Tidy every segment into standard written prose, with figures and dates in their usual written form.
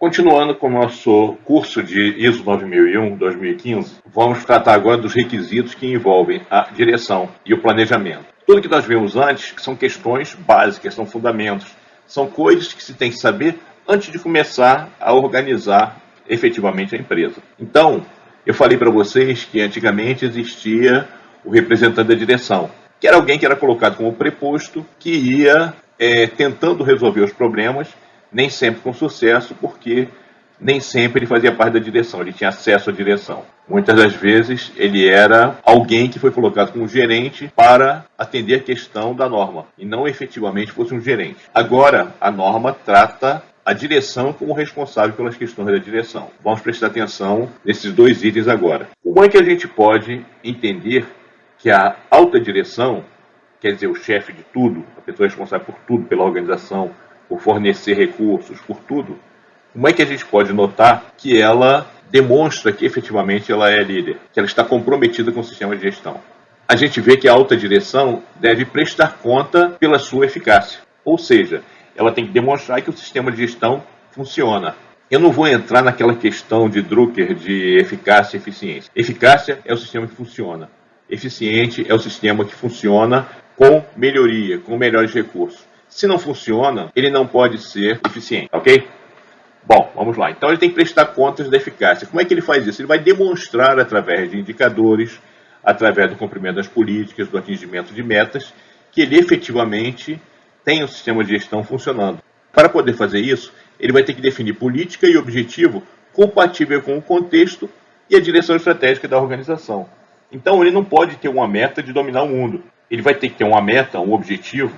Continuando com o nosso curso de ISO 9001-2015, vamos tratar agora dos requisitos que envolvem a direção e o planejamento. Tudo que nós vimos antes são questões básicas, são fundamentos, são coisas que se tem que saber antes de começar a organizar efetivamente a empresa. Então, eu falei para vocês que antigamente existia o representante da direção, que era alguém que era colocado como preposto, que ia tentando resolver os problemas, nem sempre com sucesso, porque nem sempre ele fazia parte da direção, ele tinha acesso à direção. Muitas das vezes ele era alguém que foi colocado como gerente para atender a questão da norma, e não efetivamente fosse um gerente. Agora, a norma trata a direção como responsável pelas questões da direção. Vamos prestar atenção nesses dois itens agora. Como é que a gente pode entender que a alta direção, quer dizer, o chefe de tudo, a pessoa responsável por tudo pela organização, por fornecer recursos, por tudo, como é que a gente pode notar que ela demonstra que efetivamente ela é líder, que ela está comprometida com o sistema de gestão? A gente vê que a alta direção deve prestar conta pela sua eficácia, ou seja, ela tem que demonstrar que o sistema de gestão funciona. Eu não vou entrar naquela questão de Drucker de eficácia e eficiência. Eficácia é o sistema que funciona. Eficiente é o sistema que funciona com melhoria, com melhores recursos. Se não funciona, ele não pode ser eficiente, ok? Bom, vamos lá. Então ele tem que prestar contas da eficácia. Como é que ele faz isso? Ele vai demonstrar através de indicadores, através do cumprimento das políticas, do atingimento de metas, que ele efetivamente tem um sistema de gestão funcionando. Para poder fazer isso, ele vai ter que definir política e objetivo compatível com o contexto e a direção estratégica da organização. Então ele não pode ter uma meta de dominar o mundo. Ele vai ter que ter uma meta, um objetivo,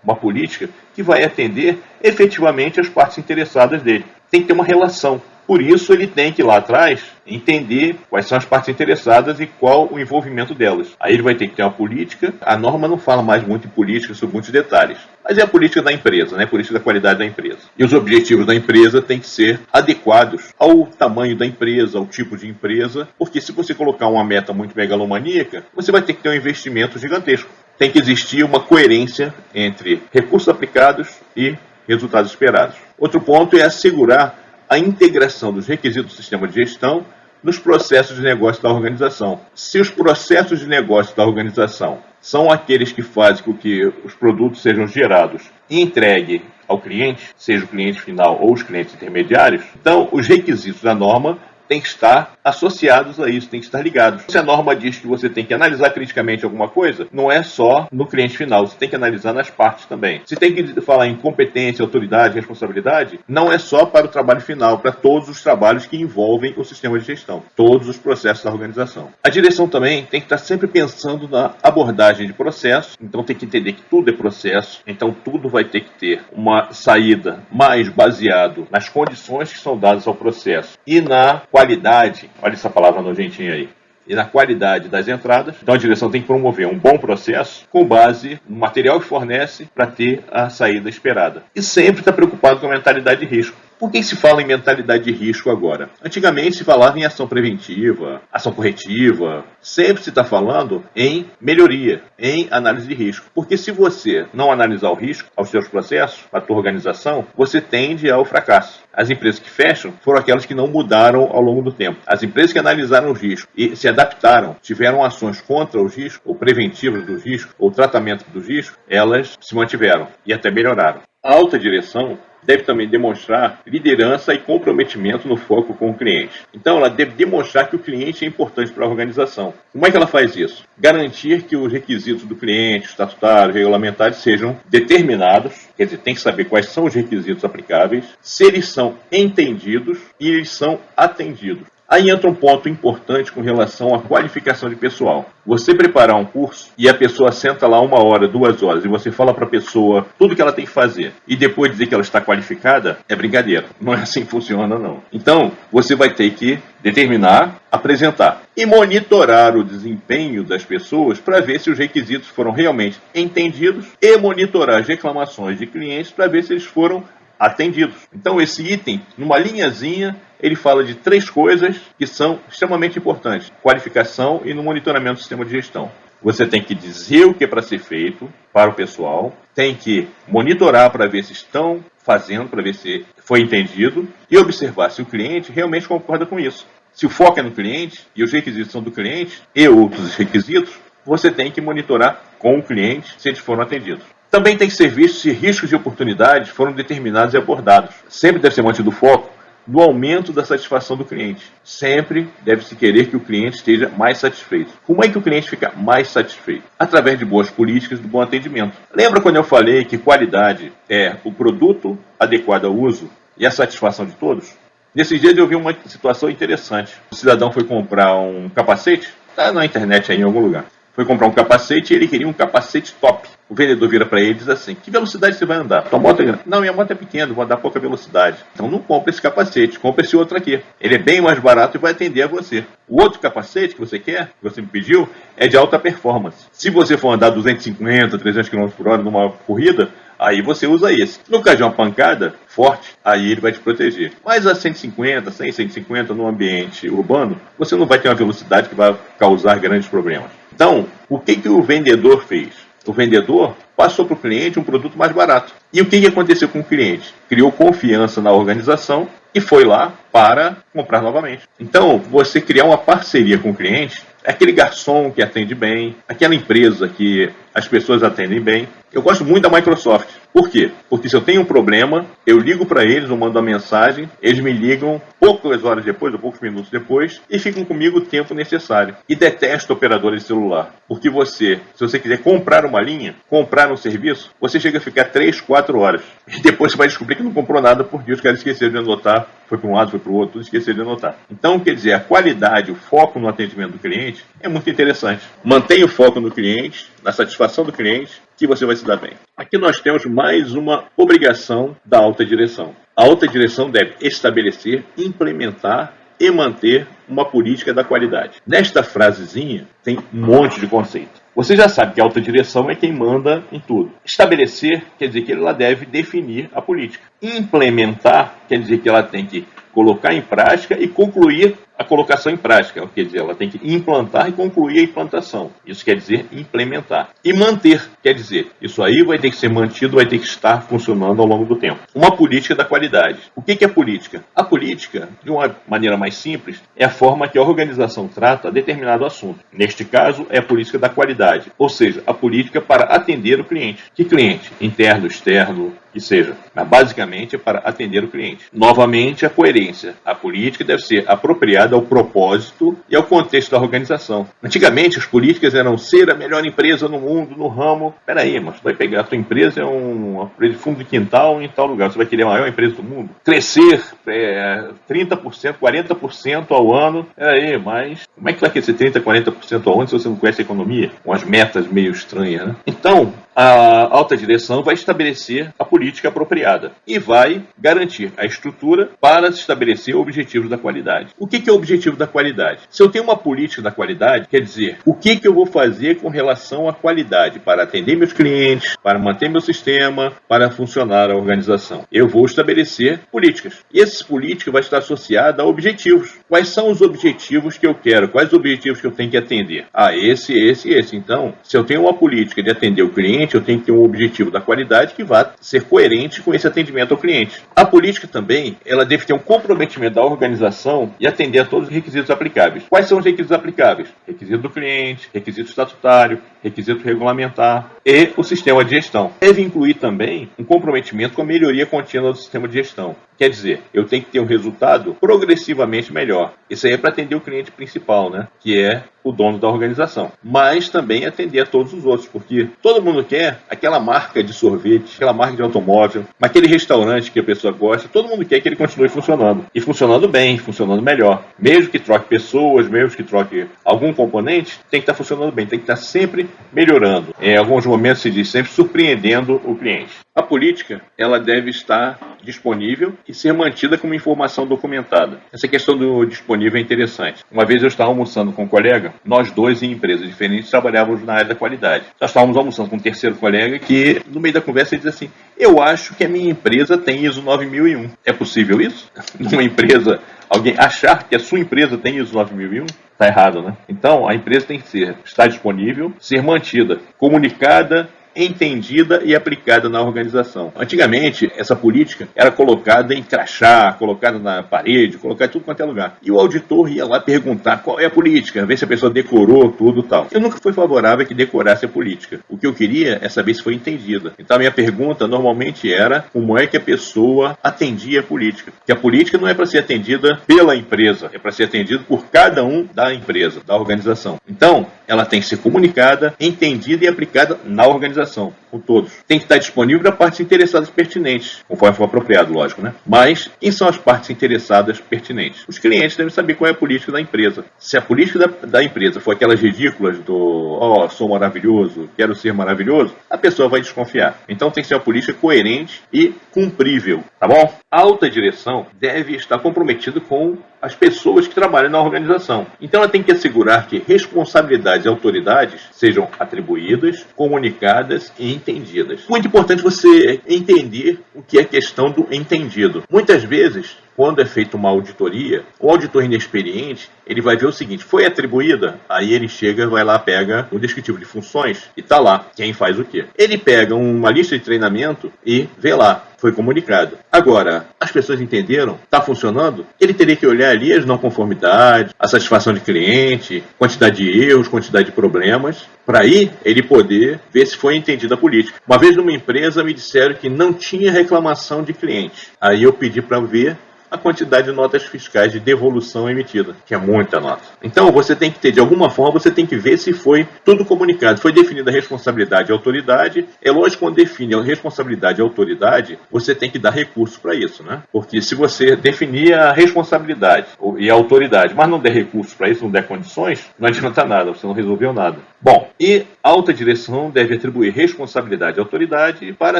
uma política que vai atender efetivamente as partes interessadas dele. Tem que ter uma relação. Por isso ele tem que ir lá atrás entender quais são as partes interessadas e qual o envolvimento delas. Aí ele vai ter que ter uma política. A norma não fala mais muito em política sobre muitos detalhes, mas é a política da empresa, né? A política da qualidade da empresa. E os objetivos da empresa têm que ser adequados ao tamanho da empresa, ao tipo de empresa, porque se você colocar uma meta muito megalomaníaca, você vai ter que ter um investimento gigantesco. Tem que existir uma coerência entre recursos aplicados e resultados esperados. Outro ponto é assegurar a integração dos requisitos do sistema de gestão nos processos de negócio da organização. Se os processos de negócio da organização são aqueles que fazem com que os produtos sejam gerados e entregues ao cliente, seja o cliente final ou os clientes intermediários, então os requisitos da norma têm que estar associados a isso, têm que estar ligados. Se a norma diz que você tem que analisar criticamente alguma coisa, não é só no cliente final, você tem que analisar nas partes também. Se tem que falar em competência, autoridade, responsabilidade, não é só para o trabalho final, para todos os trabalhos que envolvem o sistema de gestão, todos os processos da organização. A direção também tem que estar sempre pensando na abordagem de processo, então tem que entender que tudo é processo, então tudo vai ter que ter uma saída mais baseado nas condições que são dadas ao processo e na qualidade, olha essa palavra nojentinha aí, e na qualidade das entradas. Então a direção tem que promover um bom processo com base no material que fornece para ter a saída esperada. E sempre está preocupado com a mentalidade de risco. Por que se fala em mentalidade de risco agora? Antigamente se falava em ação preventiva, ação corretiva. Sempre se está falando em melhoria, em análise de risco. Porque se você não analisar o risco aos seus processos, à tua organização, você tende ao fracasso. As empresas que fecham foram aquelas que não mudaram ao longo do tempo. As empresas que analisaram os riscos e se adaptaram, tiveram ações contra os riscos, ou preventivas dos riscos, ou tratamento dos riscos, elas se mantiveram e até melhoraram. A alta direção deve também demonstrar liderança e comprometimento no foco com o cliente. Então, ela deve demonstrar que o cliente é importante para a organização. Como é que ela faz isso? Garantir que os requisitos do cliente, estatutários, regulamentares, sejam determinados, quer dizer, tem que saber quais são os requisitos aplicáveis, se eles são entendidos e eles são atendidos. Aí entra um ponto importante com relação à qualificação de pessoal. Você preparar um curso e a pessoa senta lá 1 hora, 2 horas e você fala para a pessoa tudo que ela tem que fazer e depois dizer que ela está qualificada, é brincadeira. Não é assim que funciona, não. Então, você vai ter que determinar, apresentar e monitorar o desempenho das pessoas para ver se os requisitos foram realmente entendidos e monitorar as reclamações de clientes para ver se eles foram atendidos. Então, esse item, numa linhazinha, ele fala de 3 coisas que são extremamente importantes: qualificação e no monitoramento do sistema de gestão. Você tem que dizer o que é para ser feito para o pessoal, tem que monitorar para ver se estão fazendo, para ver se foi entendido e observar se o cliente realmente concorda com isso. Se o foco é no cliente e os requisitos são do cliente e outros requisitos, você tem que monitorar com o cliente se eles foram atendidos. Também tem que ser visto se riscos e oportunidades foram determinados e abordados. Sempre deve ser mantido o foco no aumento da satisfação do cliente. Sempre deve-se querer que o cliente esteja mais satisfeito. Como é que o cliente fica mais satisfeito? Através de boas políticas do bom atendimento. Lembra quando eu falei que qualidade é o produto adequado ao uso e a satisfação de todos? Nesses dias eu vi uma situação interessante. O cidadão foi comprar um capacete, está na internet aí em algum lugar. Foi comprar um capacete e ele queria um capacete top. O vendedor vira para ele e diz assim: que velocidade você vai andar? Tua moto é grande? Não, minha moto é pequena, vou andar pouca velocidade. Então não compra esse capacete, compra esse outro aqui. Ele é bem mais barato e vai atender a você. O outro capacete que você quer, que você me pediu, é de alta performance. Se você for andar 250, 300 km por hora numa corrida, aí você usa esse. No caso de uma pancada forte, aí ele vai te proteger. Mas a 150, 100, 150 no ambiente urbano, você não vai ter uma velocidade que vai causar grandes problemas. Então, o que o vendedor fez? O vendedor passou para o cliente um produto mais barato. E o que aconteceu com o cliente? Criou confiança na organização e foi lá para comprar novamente. Então, você criar uma parceria com o cliente, aquele garçom que atende bem, aquela empresa que as pessoas atendem bem. Eu gosto muito da Microsoft. Por quê? Porque se eu tenho um problema, eu ligo para eles, eu mando uma mensagem, eles me ligam poucas horas depois, ou poucos minutos depois, e ficam comigo o tempo necessário. E detesto operadores de celular. Porque se você quiser comprar uma linha, comprar um serviço, você chega a ficar 3, 4 horas. E depois você vai descobrir que não comprou nada porque os caras esqueceram de anotar, foi para um lado, foi para o outro, tudo esqueceram de anotar. Então, quer dizer, a qualidade, o foco no atendimento do cliente é muito interessante. Mantenha o foco no cliente, na satisfação do cliente, que você vai se dar bem. Aqui nós temos mais uma obrigação da alta direção. A alta direção deve estabelecer, implementar e manter uma política da qualidade. Nesta frasezinha tem um monte de conceito. Você já sabe que a alta direção é quem manda em tudo. Estabelecer quer dizer que ela deve definir a política. Implementar quer dizer que ela tem que colocar em prática e concluir a colocação em prática. Quer dizer, ela tem que implantar e concluir a implantação. Isso quer dizer implementar. E manter, quer dizer, isso aí vai ter que ser mantido, vai ter que estar funcionando ao longo do tempo. Uma política da qualidade. O que é política? A política, de uma maneira mais simples, é a forma que a organização trata determinado assunto. Neste caso, é a política da qualidade, ou seja, a política para atender o cliente. Que cliente? Interno, externo, que seja. Mas basicamente é para atender o cliente. Novamente, a coerência. A política deve ser apropriada ao propósito e ao contexto da organização. Antigamente, as políticas eram ser a melhor empresa no mundo, no ramo. Peraí, mas tu vai pegar a tua empresa, é uma empresa de fundo de quintal em tal lugar. Você vai querer a maior empresa do mundo? Crescer 30%, 40% ao ano. Peraí, mas como é que vai crescer 30%, 40% ao ano se você não conhece a economia? Com as metas meio estranhas, né? Então, a alta direção vai estabelecer a política apropriada e vai garantir a estrutura para se estabelecer objetivos da qualidade. O que é o objetivo da qualidade? Se eu tenho uma política da qualidade, quer dizer, o que eu vou fazer com relação à qualidade para atender meus clientes, para manter meu sistema, para funcionar a organização? Eu vou estabelecer políticas. E essas políticas vão estar associadas a objetivos. Quais são os objetivos que eu quero? Quais os objetivos que eu tenho que atender? Esse e esse. Então, se eu tenho uma política de atender o cliente, eu tenho que ter um objetivo da qualidade que vá ser coerente com esse atendimento ao cliente. A política também, ela deve ter um comprometimento da organização e atender a todos os requisitos aplicáveis. Quais são os requisitos aplicáveis? Requisito do cliente, requisito estatutário, requisito regulamentar e o sistema de gestão. Deve incluir também um comprometimento com a melhoria contínua do sistema de gestão. Quer dizer, eu tenho que ter um resultado progressivamente melhor. Isso aí é para atender o cliente principal, né? Que é o dono da organização. Mas também atender a todos os outros, porque todo mundo quer aquela marca de sorvete, aquela marca de automóvel, aquele restaurante que a pessoa gosta, todo mundo quer que ele continue funcionando. E funcionando bem, funcionando melhor. Mesmo que troque pessoas, mesmo que troque algum componente, tem que estar funcionando bem, tem que estar sempre melhorando. Em alguns momentos se diz sempre surpreendendo o cliente. A política, ela deve estar disponível e ser mantida como informação documentada. Essa questão do disponível é interessante. Uma vez eu estava almoçando com um colega, nós dois em empresas diferentes trabalhávamos na área da qualidade. Nós estávamos almoçando com um terceiro colega que, no meio da conversa, ele diz assim: eu acho que a minha empresa tem ISO 9001. É possível isso? Numa empresa Alguém achar que a sua empresa tem ISO 9001, está errado, né? Então, a empresa tem que estar disponível, ser mantida, comunicada, entendida e aplicada na organização. Antigamente, essa política era colocada em crachá, colocada na parede, colocada em tudo quanto é lugar. E o auditor ia lá perguntar qual é a política, ver se a pessoa decorou tudo e tal. Eu nunca fui favorável a que decorasse a política. O que eu queria é saber se foi entendida. Então a minha pergunta normalmente era como é que a pessoa atendia a política. Porque a política não é para ser atendida pela empresa, é para ser atendida por cada um da empresa, da organização. Então, ela tem que ser comunicada, entendida e aplicada na organização, com todos. Tem que estar disponível para partes interessadas pertinentes, conforme for apropriado, lógico, né? Mas, quem são as partes interessadas pertinentes? Os clientes devem saber qual é a política da empresa. Se a política da empresa for aquelas ridículas do sou maravilhoso, quero ser maravilhoso, a pessoa vai desconfiar. Então tem que ser uma política coerente e cumprível, tá bom? A alta direção deve estar comprometida com as pessoas que trabalham na organização. Então ela tem que assegurar que responsabilidades e autoridades sejam atribuídas, comunicadas e entendidas. Muito importante você entender o que é questão do entendido. Muitas vezes, quando é feita uma auditoria, o auditor inexperiente, ele vai ver o seguinte: foi atribuída? Aí ele chega, vai lá, pega o descritivo de funções e tá lá quem faz o quê. Ele pega uma lista de treinamento e vê lá, foi comunicado. Agora, as pessoas entenderam? Está funcionando? Ele teria que olhar ali as não conformidades, a satisfação de cliente, quantidade de erros, quantidade de problemas, para aí ele poder ver se foi entendida a política. Uma vez numa empresa me disseram que não tinha reclamação de cliente. Aí eu pedi para ver a quantidade de notas fiscais de devolução emitida, que é muita nota. Então você tem que ter, de alguma forma, você tem que ver se foi tudo comunicado. Foi definida a responsabilidade e a autoridade. É lógico, quando define a responsabilidade e a autoridade, você tem que dar recurso para isso, né? Porque se você definir a responsabilidade e a autoridade, mas não der recurso para isso, não der condições, não adianta nada, você não resolveu nada. Bom, e a alta direção deve atribuir responsabilidade e autoridade para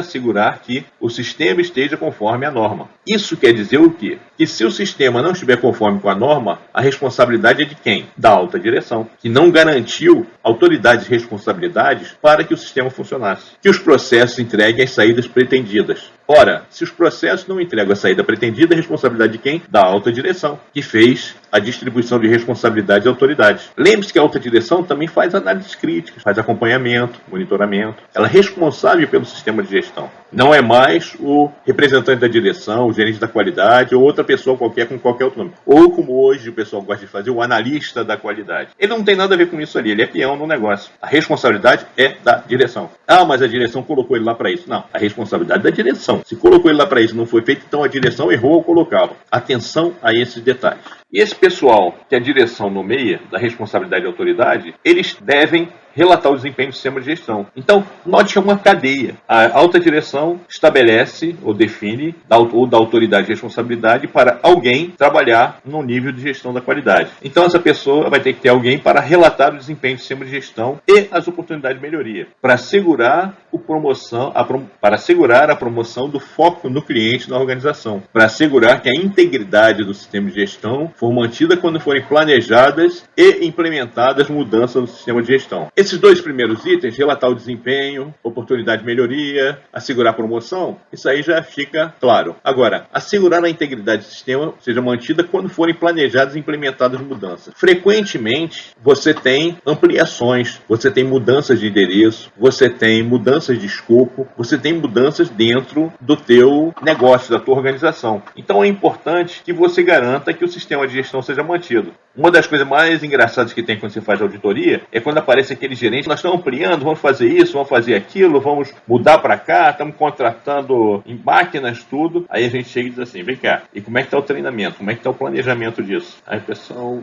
assegurar que o sistema esteja conforme a norma. Isso quer dizer o quê? Que se o sistema não estiver conforme com a norma, a responsabilidade é de quem? Da alta direção, que não garantiu autoridades e responsabilidades para que o sistema funcionasse. Que os processos entreguem as saídas pretendidas. Ora, se os processos não entregam a saída pretendida, a responsabilidade de quem? Da alta direção, que fez a distribuição de responsabilidades e autoridades. Lembre-se que a alta direção também faz análises críticas, faz acompanhamento, monitoramento. Ela é responsável pelo sistema de gestão. Não é mais o representante da direção, o gerente da qualidade ou outra pessoa qualquer com qualquer outro nome. Ou como hoje o pessoal gosta de fazer, o analista da qualidade. Ele não tem nada a ver com isso ali, ele é peão no negócio. A responsabilidade é da direção. Ah, mas a direção colocou ele lá para isso. Não, a responsabilidade é da direção. Se colocou ele lá para isso e não foi feito, então a direção errou ao colocá-lo. Atenção a esses detalhes. E esse pessoal que a direção nomeia, da responsabilidade e autoridade, eles devem relatar o desempenho do sistema de gestão. Então, note que é uma cadeia. A alta direção estabelece ou define, ou dá autoridade e responsabilidade para alguém trabalhar no nível de gestão da qualidade. Então, essa pessoa vai ter que ter alguém para relatar o desempenho do sistema de gestão e as oportunidades de melhoria, para assegurar a promoção do foco no cliente na organização, para assegurar que a integridade do sistema de gestão for mantida quando forem planejadas e implementadas mudanças no sistema de gestão. Esses dois primeiros itens, relatar o desempenho, oportunidade de melhoria, assegurar a promoção, isso aí já fica claro. Agora, assegurar a integridade do sistema seja mantida quando forem planejadas e implementadas mudanças. Frequentemente, você tem ampliações, você tem mudanças de endereço, você tem mudanças de escopo, você tem mudanças dentro do teu negócio, da tua organização. Então é importante que você garanta que o sistema de gestão seja mantido. Uma das coisas mais engraçadas que tem quando você faz auditoria é quando aparece aquele gerente: nós estamos ampliando, vamos fazer isso, vamos fazer aquilo, vamos mudar para cá, estamos contratando em máquinas, tudo. Aí a gente chega e diz assim: vem cá, e como é que está o treinamento? Como é que está o planejamento disso? Aí o pessoal,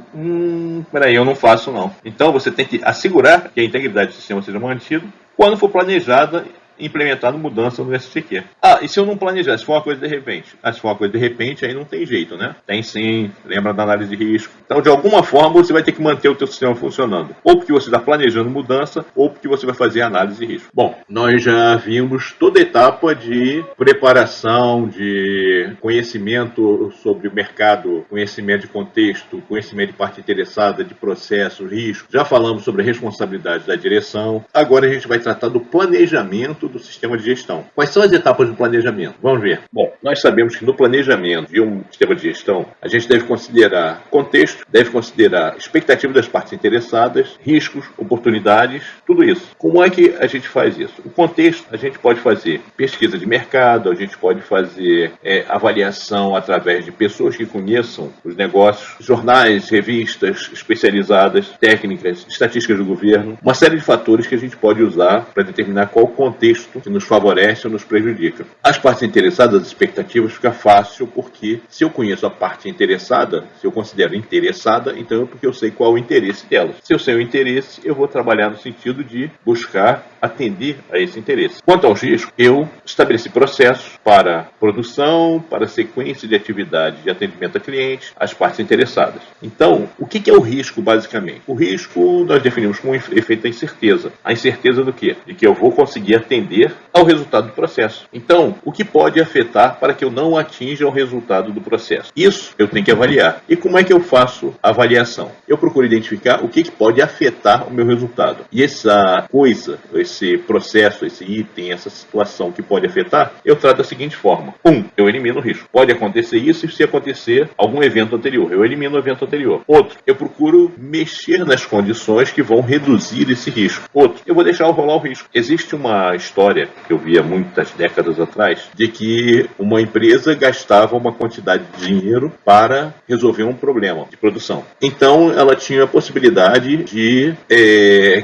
peraí, eu não faço não. Então você tem que assegurar que a integridade do sistema seja mantida quando for planejada implementado mudança no STQ. E se eu não planejar, se for uma coisa de repente? Se for uma coisa de repente, aí não tem jeito, né? Tem sim, lembra da análise de risco. Então, de alguma forma, você vai ter que manter o teu sistema funcionando. Ou porque você está planejando mudança, ou porque você vai fazer análise de risco. Bom, nós já vimos toda a etapa de preparação, de conhecimento sobre o mercado, conhecimento de contexto, conhecimento de parte interessada, de processo, risco. Já falamos sobre a responsabilidade da direção. Agora a gente vai tratar do planejamento do sistema de gestão. Quais são as etapas do planejamento? Vamos ver. Bom, nós sabemos que no planejamento de um sistema de gestão, a gente deve considerar contexto, deve considerar expectativa das partes interessadas, riscos, oportunidades, tudo isso. Como é que a gente faz isso? O contexto, a gente pode fazer pesquisa de mercado, a gente pode fazer avaliação através de pessoas que conheçam os negócios, jornais, revistas especializadas, técnicas, estatísticas do governo, uma série de fatores que a gente pode usar para determinar qual contexto que nos favorece ou nos prejudica. As partes interessadas, as expectativas, fica fácil porque se eu conheço a parte interessada, se eu considero interessada, então é porque eu sei qual é o interesse delas. Se eu sei o interesse, eu vou trabalhar no sentido de buscar atender a esse interesse. Quanto aos riscos, eu estabeleci processos para produção, para sequência de atividade de atendimento a clientes, as partes interessadas. Então, o que é o risco, basicamente? O risco nós definimos como efeito da incerteza. A incerteza do quê? De que eu vou conseguir atender ao resultado do processo. Então, o que pode afetar para que eu não atinja o resultado do processo? Isso eu tenho que avaliar. E como é que eu faço a avaliação? Eu procuro identificar o que pode afetar o meu resultado. E essa coisa, esse processo, esse item, essa situação que pode afetar, eu trato da seguinte forma. Eu elimino o risco. Pode acontecer isso e se acontecer algum evento anterior. Eu elimino o evento anterior. Outro, eu procuro mexer nas condições que vão reduzir esse risco. Outro, eu vou deixar rolar o risco. Existe uma história que eu vi há muitas décadas atrás, de que uma empresa gastava uma quantidade de dinheiro para resolver um problema de produção. Então, ela tinha a possibilidade de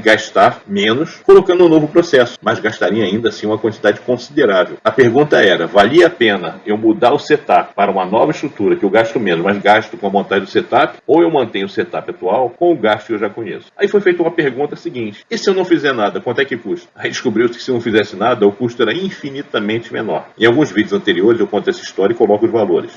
gastar menos, colocando um novo processo, mas gastaria ainda assim uma quantidade considerável. A pergunta era, valia a pena eu mudar o setup para uma nova estrutura que eu gasto menos, mas gasto com a montagem do setup, ou eu mantenho o setup atual com o gasto que eu já conheço? Aí foi feita uma pergunta seguinte, e se eu não fizer nada, quanto é que custa? Aí descobriu-se que se não fizesse nada, o custo era infinitamente menor. Em alguns vídeos anteriores eu conto essa história e coloco os valores.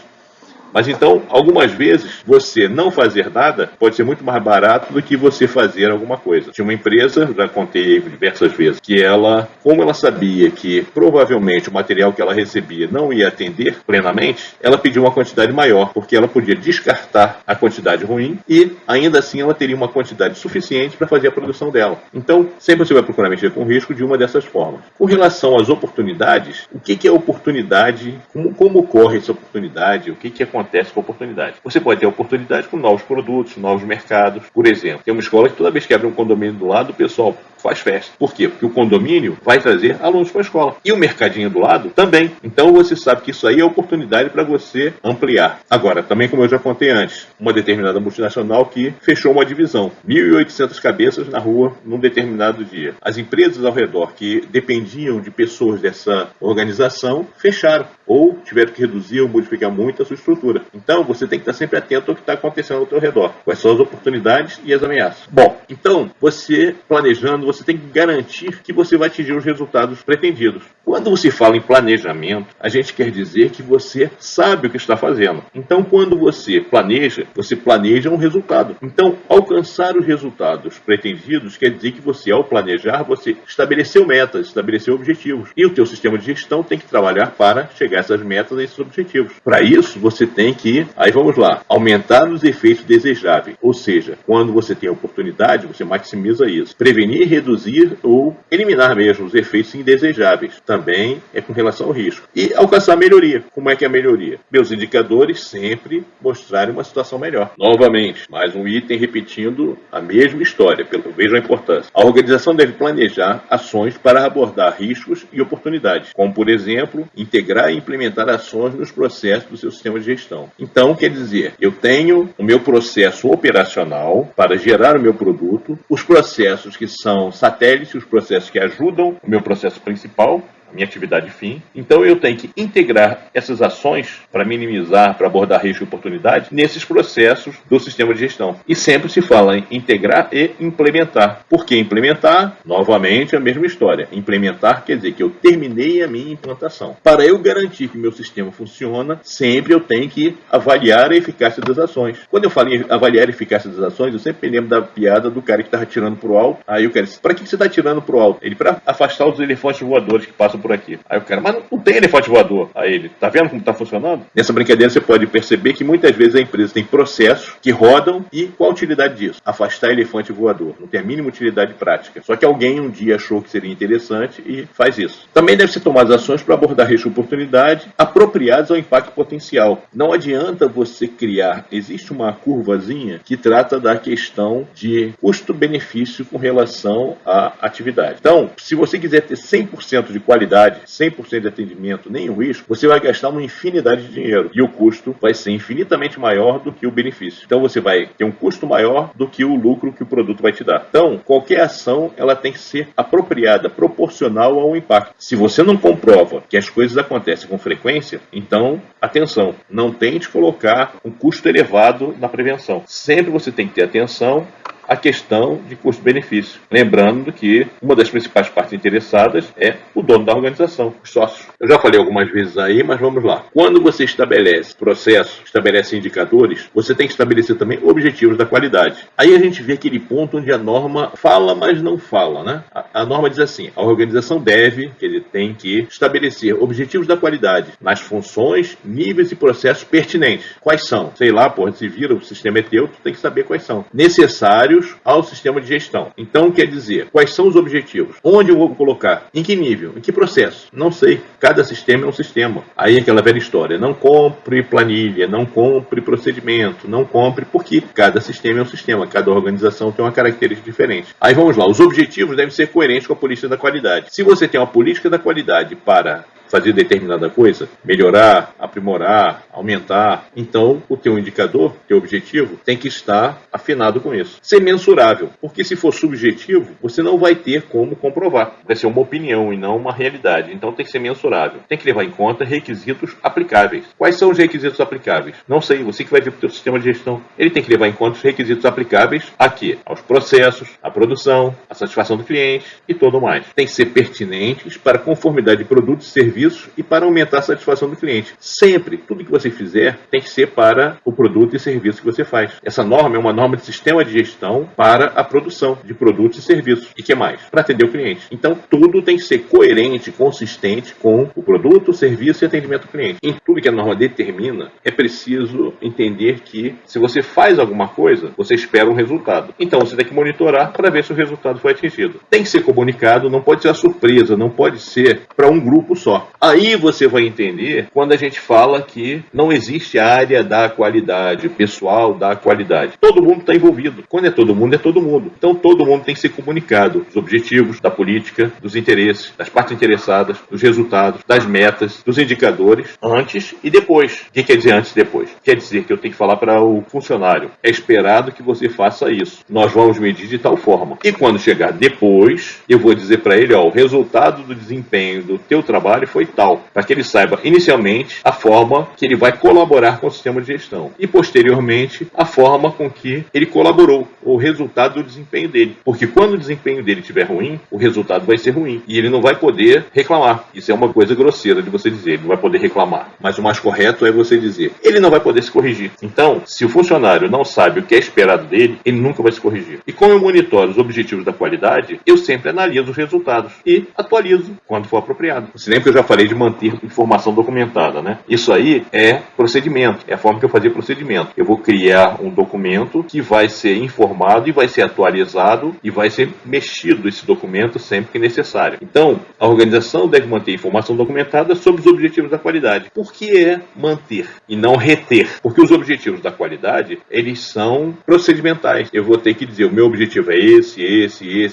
Mas então, algumas vezes, você não fazer nada pode ser muito mais barato do que você fazer alguma coisa. Tinha uma empresa, já contei diversas vezes, que ela, como ela sabia que provavelmente o material que ela recebia não ia atender plenamente, ela pediu uma quantidade maior, porque ela podia descartar a quantidade ruim e ainda assim ela teria uma quantidade suficiente para fazer a produção dela. Então, sempre você vai procurar mexer com risco de uma dessas formas. Com relação às oportunidades, o que é oportunidade? Como ocorre essa oportunidade? O que acontece com a oportunidade? Você pode ter oportunidade com novos produtos, novos mercados. Por exemplo, tem uma escola que toda vez que abre um condomínio do lado, o pessoal faz festa. Por quê? Porque o condomínio vai trazer alunos para a escola. E o mercadinho do lado também. Então você sabe que isso aí é oportunidade para você ampliar. Agora, também como eu já contei antes, uma determinada multinacional que fechou uma divisão. 1.800 cabeças na rua num determinado dia. As empresas ao redor que dependiam de pessoas dessa organização fecharam ou tiveram que reduzir ou modificar muito a sua estrutura. Então você tem que estar sempre atento ao que está acontecendo ao seu redor. Quais são as oportunidades e as ameaças. Bom, então você planejando, você tem que garantir que você vai atingir os resultados pretendidos. Quando você fala em planejamento, a gente quer dizer que você sabe o que está fazendo. Então, quando você planeja um resultado. Então, alcançar os resultados pretendidos quer dizer que você, ao planejar, você estabeleceu metas, estabeleceu objetivos. E o teu sistema de gestão tem que trabalhar para chegar a essas metas e esses objetivos. Para isso, você tem que, aí vamos lá, aumentar os efeitos desejáveis. Ou seja, quando você tem a oportunidade, você maximiza isso. Prevenir, reduzir ou eliminar mesmo os efeitos indesejáveis. Também é com relação ao risco. E alcançar a melhoria. Como é que é a melhoria? Meus indicadores sempre mostrarem uma situação melhor. Novamente, mais um item repetindo a mesma história, veja a importância. A organização deve planejar ações para abordar riscos e oportunidades, como, por exemplo, integrar e implementar ações nos processos do seu sistema de gestão. Então, quer dizer, eu tenho o meu processo operacional para gerar o meu produto, os processos que são satélites, os processos que ajudam o meu processo principal, a minha atividade fim. Então eu tenho que integrar essas ações para minimizar, para abordar risco e oportunidade nesses processos do sistema de gestão. E sempre se fala em integrar e implementar. Por que implementar? Novamente a mesma história. Implementar quer dizer que eu terminei a minha implantação. Para eu garantir que o meu sistema funciona, sempre eu tenho que avaliar a eficácia das ações. Quando eu falo em avaliar a eficácia das ações, eu sempre me lembro da piada do cara que estava atirando para o alto. Aí o cara disse, para que você está atirando para o alto? Ele, para afastar os elefantes voadores que passam por aqui. Aí o cara, mas não tem elefante voador. Aí ele, tá vendo como tá funcionando? Nessa brincadeira você pode perceber que muitas vezes a empresa tem processos que rodam e qual a utilidade disso? Afastar elefante voador. Não tem a mínima utilidade prática. Só que alguém um dia achou que seria interessante e faz isso. Também deve ser tomadas ações para abordar risco de oportunidade apropriados ao impacto potencial. Não adianta você criar, existe uma curvazinha que trata da questão de custo-benefício com relação à atividade. Então, se você quiser ter 100% de qualidade, 100% de atendimento, nenhum risco, você vai gastar uma infinidade de dinheiro e o custo vai ser infinitamente maior do que o benefício. Então, você vai ter um custo maior do que o lucro que o produto vai te dar. Então, qualquer ação, ela tem que ser apropriada, proporcional ao impacto. Se você não comprova que as coisas acontecem com frequência, então, atenção, não tente colocar um custo elevado na prevenção. Sempre você tem que ter atenção a questão de custo-benefício. Lembrando que uma das principais partes interessadas é o dono da organização, os sócios. Eu já falei algumas vezes aí, mas vamos lá. Quando você estabelece processos, estabelece indicadores, você tem que estabelecer também objetivos da qualidade. Aí a gente vê aquele ponto onde a norma fala, mas não fala, né? A norma diz assim, a organização deve, ele tem que estabelecer objetivos da qualidade nas funções, níveis e processos pertinentes. Quais são? Sei lá, se vira, o sistema é teu, tu tem que saber quais são. Necessários ao sistema de gestão. Então, quer dizer, quais são os objetivos? Onde eu vou colocar? Em que nível? Em que processo? Não sei. Cada sistema é um sistema. Aí é aquela velha história. Não compre planilha, não compre procedimento, não compre, porque cada sistema é um sistema. Cada organização tem uma característica diferente. Aí vamos lá. Os objetivos devem ser coerentes com a política da qualidade. Se você tem uma política da qualidade para fazer determinada coisa, melhorar, aprimorar, aumentar, então o teu indicador, teu objetivo, tem que estar afinado com isso. Ser mensurável, porque se for subjetivo, você não vai ter como comprovar. Vai ser uma opinião e não uma realidade. Então tem que ser mensurável. Tem que levar em conta requisitos aplicáveis. Quais são os requisitos aplicáveis? Não sei, você que vai ver para o teu sistema de gestão. Ele tem que levar em conta os requisitos aplicáveis a quê? Aos processos, à produção, à satisfação do cliente e tudo mais. Tem que ser pertinentes para a conformidade de produtos e serviços e para aumentar a satisfação do cliente. Sempre, tudo que você fizer tem que ser para o produto e serviço que você faz. Essa norma é uma norma de sistema de gestão para a produção de produtos e serviços. E que mais? Para atender o cliente. Então, tudo tem que ser coerente, consistente com o produto, o serviço e atendimento do cliente. Em tudo que a norma determina, é preciso entender que se você faz alguma coisa, você espera um resultado. Então, você tem que monitorar para ver se o resultado foi atingido. Tem que ser comunicado, não pode ser a surpresa, não pode ser para um grupo só. Aí você vai entender quando a gente fala que não existe área da qualidade, pessoal da qualidade. Todo mundo está envolvido. Quando é todo mundo, é todo mundo. Então todo mundo tem que ser comunicado. Os objetivos da política, dos interesses, das partes interessadas, dos resultados, das metas, dos indicadores, antes e depois. O que quer dizer antes e depois? Quer dizer que eu tenho que falar para o funcionário, é esperado que você faça isso. Nós vamos medir de tal forma. E quando chegar depois, eu vou dizer para ele, o resultado do desempenho do teu trabalho foi tal, para que ele saiba inicialmente a forma que ele vai colaborar com o sistema de gestão e posteriormente a forma com que ele colaborou, o resultado do desempenho dele. Porque quando o desempenho dele estiver ruim, o resultado vai ser ruim e ele não vai poder reclamar. Isso é uma coisa grosseira de você dizer, ele não vai poder reclamar. Mas o mais correto é você dizer, ele não vai poder se corrigir. Então, se o funcionário não sabe o que é esperado dele, ele nunca vai se corrigir. E como eu monitoro os objetivos da qualidade, eu sempre analiso os resultados e atualizo quando for apropriado. Você lembra que eu já falei de manter informação documentada, né? Isso aí é procedimento, é a forma que eu fazia procedimento. Eu vou criar um documento que vai ser informado e vai ser atualizado e vai ser mexido esse documento sempre que necessário. Então, a organização deve manter informação documentada sobre os objetivos da qualidade. Por que é manter e não reter? Porque os objetivos da qualidade, eles são procedimentais. Eu vou ter que dizer, o meu objetivo é esse,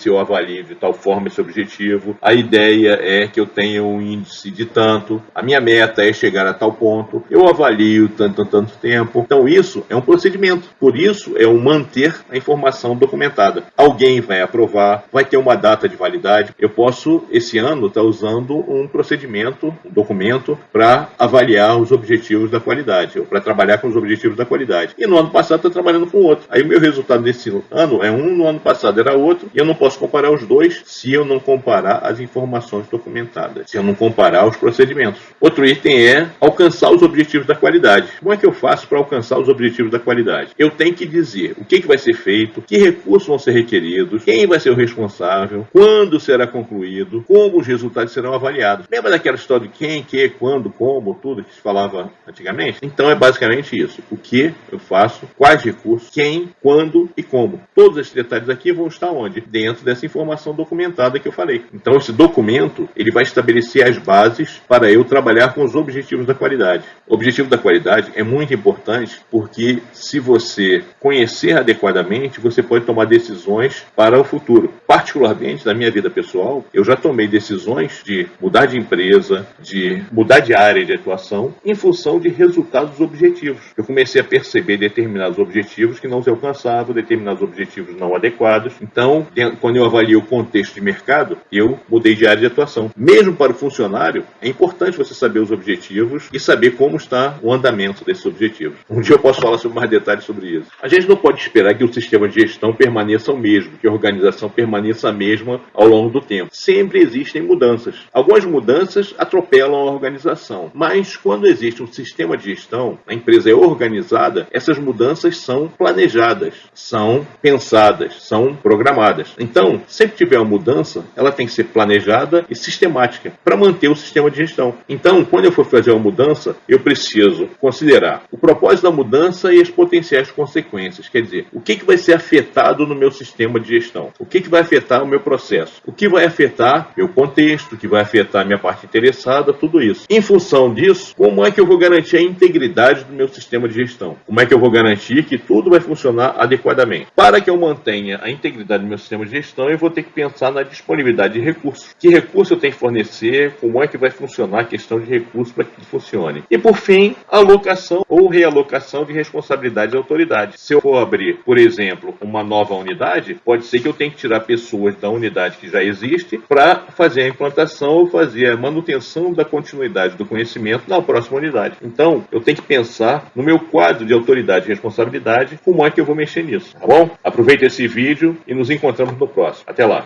eu avalio de tal forma esse objetivo. A ideia é que eu tenha um índice de tanto, a minha meta é chegar a tal ponto, eu avalio tanto tempo. Então isso é um procedimento, por isso é um manter a informação documentada. Alguém vai aprovar, vai ter uma data de validade. Eu posso, esse ano, estar usando um procedimento, um documento, para avaliar os objetivos da qualidade, ou para trabalhar com os objetivos da qualidade. E no ano passado estou trabalhando com outro. Aí o meu resultado desse ano é um, no ano passado era outro, e eu não posso comparar os dois se eu não comparar as informações documentadas. Se eu não comparar adequará os procedimentos. Outro item é alcançar os objetivos da qualidade. Como é que eu faço para alcançar os objetivos da qualidade? Eu tenho que dizer o que vai ser feito, que recursos vão ser requeridos, quem vai ser o responsável, quando será concluído, como os resultados serão avaliados. Lembra daquela história de quem, que, quando, como, tudo que se falava antigamente? Então é basicamente isso. O que eu faço, quais recursos, quem, quando e como. Todos esses detalhes aqui vão estar onde? Dentro dessa informação documentada que eu falei. Então esse documento, ele vai estabelecer as bases para eu trabalhar com os objetivos da qualidade. O objetivo da qualidade é muito importante porque se você conhecer adequadamente, você pode tomar decisões para o futuro. Particularmente, na minha vida pessoal, eu já tomei decisões de mudar de empresa, de mudar de área de atuação, em função de resultados objetivos. Eu comecei a perceber determinados objetivos que não se alcançavam, determinados objetivos não adequados. Então, quando eu avalio o contexto de mercado, eu mudei de área de atuação. Mesmo para o funcionário, é importante você saber os objetivos e saber como está o andamento desses objetivos. Um dia eu posso falar sobre mais detalhes sobre isso. A gente não pode esperar que o sistema de gestão permaneça o mesmo, que a organização permaneça a mesma ao longo do tempo. Sempre existem mudanças. Algumas mudanças atropelam a organização, mas quando existe um sistema de gestão, a empresa é organizada, essas mudanças são planejadas, são pensadas, são programadas. Então, sempre que tiver uma mudança, ela tem que ser planejada e sistemática para manter o sistema de gestão. Então, quando eu for fazer uma mudança, eu preciso considerar o propósito da mudança e as potenciais consequências. Quer dizer, o que vai ser afetado no meu sistema de gestão? O que vai afetar o meu processo? O que vai afetar meu contexto? O que vai afetar minha parte interessada? Tudo isso. Em função disso, como é que eu vou garantir a integridade do meu sistema de gestão? Como é que eu vou garantir que tudo vai funcionar adequadamente? Para que eu mantenha a integridade do meu sistema de gestão, eu vou ter que pensar na disponibilidade de recursos. Que recurso eu tenho que fornecer? Como é que vai funcionar a questão de recursos para que funcione? E, por fim, alocação ou realocação de responsabilidade e autoridade. Se eu for abrir, por exemplo, uma nova unidade, pode ser que eu tenha que tirar pessoas da unidade que já existe para fazer a implantação ou fazer a manutenção da continuidade do conhecimento na próxima unidade. Então, eu tenho que pensar no meu quadro de autoridade e responsabilidade, como é que eu vou mexer nisso, tá bom? Aproveita esse vídeo e nos encontramos no próximo. Até lá!